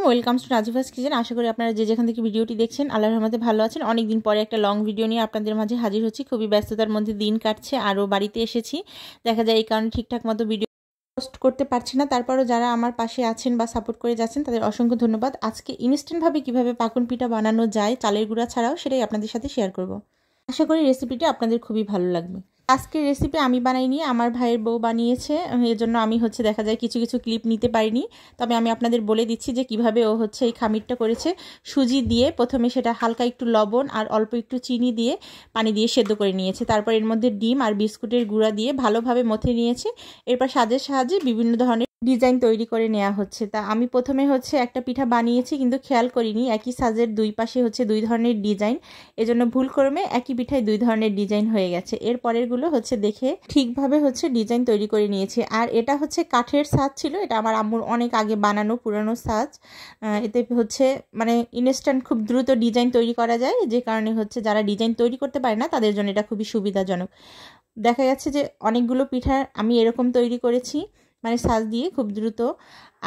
Welcomes to Rajifa's kitchen. আশা করি আপনারা যে যেখান থেকে ভিডিওটি দেখছেন আল্লাহর রহমতে ভালো আছেন। অনেক দিন পরে একটা লং ভিডিও নিয়ে আপনাদের মাঝে হাজির হচ্ছি। খুবই ব্যস্ততার মধ্যে দিন কাটছে, আরও বাড়িতে এসেছি, দেখা যায় এই কারণে ঠিকঠাক মতো ভিডিও পোস্ট করতে পারছি না। তারপরও যারা আমার পাশে আছেন বা সাপোর্ট করে যাচ্ছেন তাদের অসংখ্য ধন্যবাদ। আজকে ইনস্ট্যান্টভাবে কীভাবে পাকুন পিঠা বানানো যায় চালের গুঁড়া ছাড়াও, সেটাই আপনাদের সাথে শেয়ার করব। আশা করি রেসিপিটা আপনাদের খুবই ভালো লাগবে। আজকের রেসিপি আমি বানাইনি, আমার ভাইয়ের বউ বানিয়েছে, এজন্য আমি দেখা যায় কিছু কিছু ক্লিপ নিতে পারিনি। তবে আমি আপনাদের বলে দিচ্ছি যে কিভাবে ও এই খামিরটা করেছে। সুজি দিয়ে প্রথমে সেটা হালকা একটু লবণ আর অল্প একটু চিনি দিয়ে পানি দিয়ে সেদ্ধ করে নিয়েছে। তারপর এর মধ্যে ডিম আর বিস্কুটের গুঁড়া দিয়ে ভালোভাবে মথে নিয়েছে। এরপর সাজের সাহায্যে বিভিন্ন ধরনের ডিজাইন তৈরি করে নেওয়া হচ্ছে। তা আমি প্রথমে একটা পিঠা বানিয়েছি, কিন্তু খেয়াল করিনি একই সাজের দুই পাশে দুই ধরনের ডিজাইন, এজন্য ভুলক্রমে একই পিঠায় দুই ধরনের ডিজাইন হয়ে গেছে। এর পরের গুলো দেখে ঠিকভাবে ডিজাইন তৈরি করে নিয়েছি। আর এটা কাঠের সাজ ছিল, এটা আমার আম্মুর অনেক আগে বানানো পুরানো সাজ। এতে মানে ইনস্ট্যান্ট খুব দ্রুত ডিজাইন তৈরি করা যায়, যে কারণে যারা ডিজাইন তৈরি করতে পারে না তাদের জন্য এটা খুবই সুবিধাজনক। দেখা যাচ্ছে যে অনেকগুলো পিঠা আমি এরকম তৈরি করেছি, মানে সাজ দিয়ে খুব দ্রুত।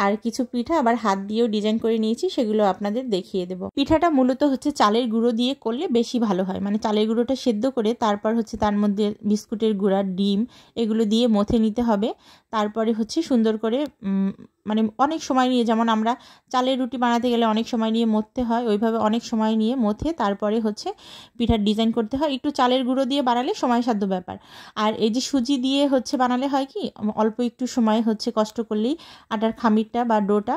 আর কিছু পিঠা আবার হাত দিয়েও ডিজাইন করে নিয়েছি, সেগুলো আপনাদের দেখিয়ে দেব। পিঠাটা মূলত চালের গুঁড়ো দিয়ে করলে বেশি ভালো হয়, মানে চালের গুঁড়োটা সেদ্ধ করে তারপর তার মধ্যে বিস্কুটের গুঁড়া, ডিম এগুলো দিয়ে মথে নিতে হবে। তারপরে সুন্দর করে মানে অনেক সময় নিয়ে, যেমন আমরা চালের রুটি বানাতে গেলে অনেক সময় নিয়ে মথতে হয়, ওইভাবে অনেক সময় নিয়ে মথে তারপরে পিঠার ডিজাইন করতে হয়। একটু চালের গুঁড়ো দিয়ে বানালে সময়সাধ্য ব্যাপার। আর এই যে সুজি দিয়ে বানালে হয় কি, অল্প একটু সময় কষ্ট করলেই আটার খামিরটা বা ডোটা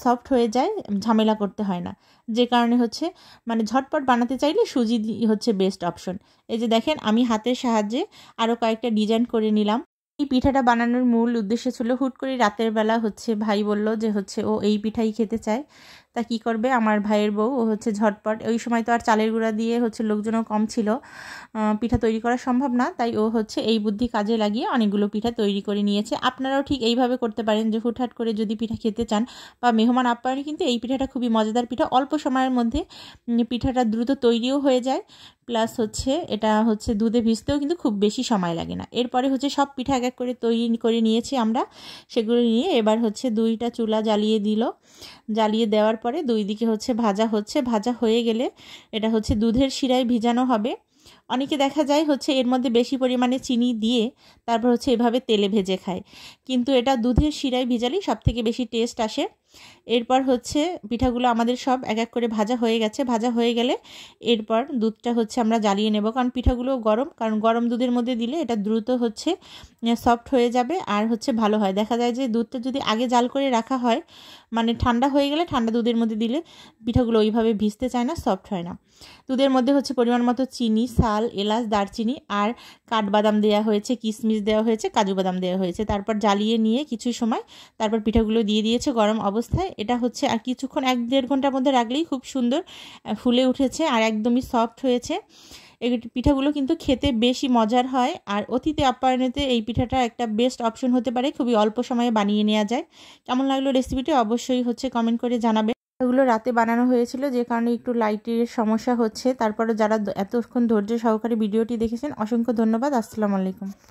সফট হয়ে যায়, ঝামেলা করতে হয় না। যে কারণে মানে ঝটপট বানাতে চাইলে সুজি বেস্ট অপশন। এই যে দেখেন, আমি হাতের সাহায্যে আরও কয়েকটা ডিজাইন করে নিলাম। এই পিঠাটা বানানোর মূল উদ্দেশ্য ছিল, হুট করে রাতের বেলা ভাই বলল যে ও এই পিঠাই খেতে চায়। তা কি করবে, আমার ভাইয়ের বউ ও ঝটপট, ওই সময় তো আর চালের গুঁড়া দিয়ে লোকজনও কম ছিল, পিঠা তৈরি করা সম্ভব না, তাই ও এই বুদ্ধি কাজে লাগিয়ে অনেকগুলো পিঠা তৈরি করে নিয়েছে। আপনারাও ঠিক এইভাবে করতে পারেন, যে হুটহাট করে যদি পিঠা খেতে চান বা মেহমান আপ্যায়নে, কিন্তু এই পিঠাটা খুবই মজাদার পিঠা। অল্প সময়ের মধ্যে পিঠাটা দ্রুত তৈরিও হয়ে যায়, প্লাস এটা দুধে ভিজতেও কিন্তু খুব বেশি সময় লাগে না। এরপরে সব পিঠা এক এক করে তৈরি করে নিয়েছি আমরা। সেগুলো নিয়ে এবার দুইটা চুলা জ্বালিয়ে দেওয়ার পরে দুই দিকে ভাজা হয়ে গেলে এটা দুধের শিরায় ভিজানো হবে। অনেকে দেখা যায় এর মধ্যে বেশি পরিমাণে চিনি দিয়ে তারপর এভাবে তেলে ভেজে খায়, কিন্তু এটা দুধের শিরায় ভিজালেই সব থেকে বেশি টেস্ট আসে। এরপর পিঠাগুলো আমাদের সব এক এক করে ভাজা হয়ে গেছে। ভাজা হয়ে গেলে এরপর দুধটা আমরা জ্বালিয়ে নেব, কারণ পিঠাগুলো গরম, কারণ গরম দুধের মধ্যে দিলে এটা দ্রুত সফট হয়ে যাবে আর ভালো হয়। দেখা যায় যে দুধটা যদি আগে জাল করে রাখা হয়, মানে ঠান্ডা হয়ে গেলে ঠান্ডা দুধের মধ্যে দিলে পিঠাগুলো ওইভাবে ভিজতে চায় না, সফট হয় না। দুধের মধ্যে পরিমাণ মতো চিনি, শাল, এলাচ, দারচিনি আর কাঠবাদাম দেওয়া হয়েছে, কিশমিশ দেওয়া হয়েছে, কাজু বাদাম দেওয়া হয়েছে। তারপর জ্বালিয়ে নিয়ে কিছু সময় তারপর পিঠাগুলো দিয়ে দিয়েছে গরম অবস্থায়। এটা আর কিছুক্ষণ 1-1.5 ঘন্টার মধ্যে রাখলেই খুব সুন্দর ফুলে উঠেছে আর একদমই সফট হয়েছে। এই পিঠাগুলো কিন্তু খেতে বেশি মজার হয়, আর অতিথি আপ্যায়নেতে এই পিঠাটা একটা বেস্ট অপশন হতে পারে, খুবই অল্প সময়ে বানিয়ে নেওয়া যায়। কেমন লাগলো রেসিপিটি অবশ্যই কমেন্ট করে জানাবে। এগুলো রাতে বানানো হয়েছিল, যে কারণে একটু লাইটের সমস্যা হচ্ছে। তারপরে যারা এতক্ষণ ধৈর্য সহকারে ভিডিওটি দেখেছেন অসংখ্য ধন্যবাদ। আসসালামু আলাইকুম।